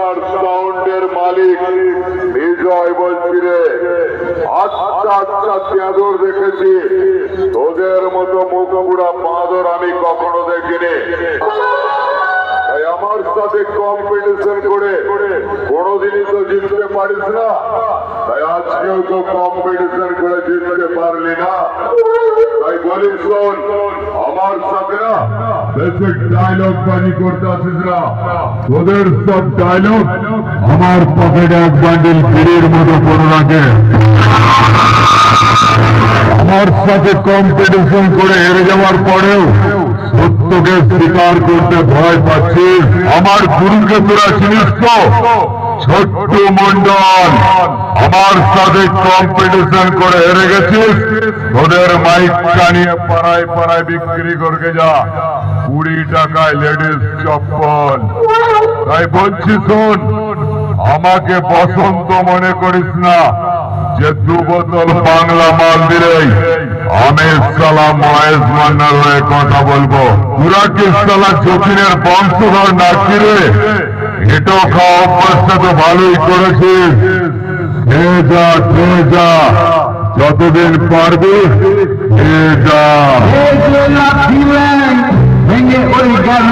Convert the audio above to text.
আমার সাউন্ডের মালিক বিজয় বলছি রে, আচ্ছা আচ্ছা চাদর দেখেছি, তোদের মতো মুখ পুরা বাঁদর আমি কখনো দেখিনি। তাই আমার সাথে কম্পিটিশন করে কোনোদিনই তো জিততে পারিস না, তাই আজকেও তো কম্পিটিশন করে জিততে পারলি না। তাই বলি শোন, আমার সাথে না বেসিক ডায়লগ বাজি করতে আসিস না। তোদের সব ডায়লগ আমার পকেটে এক বান্ডিল ভিড়ের মতো করে রাখে। আমার সাথে কম্পিটিশন করে হেরে যাওয়ার পরেও সত্যকে স্বীকার করতে ভয় পাচ্ছিস। আমার গুরুকে তোরা চিনিস তো? ছোট্ট মন্ডল, আমার সাথে কম্পিটিশন করে হেরে গেছিস, তোদের মাইকটা নিয়ে পাড়ায় পাড়ায় বিক্রি করতে যা, 20 টাকায় লেডিস চপ্পল। তাই বলছি শোন, আমাকে বসন্ত মনে করিস না যে 2 বোতল বাংলা মাল দিলেই আমি সালা মহেশ মান্নার হয়ে কথা বলবো। তোরা কি সালা যতীনের বংশধর নাকি রে? এটাও খাওয়া অভ্যাসটা তো ভালোই করেছিস। খেয়ে যা, খেয়ে যা, যতদিন পারবি খেয়ে যা। ভেঙে ওই গেল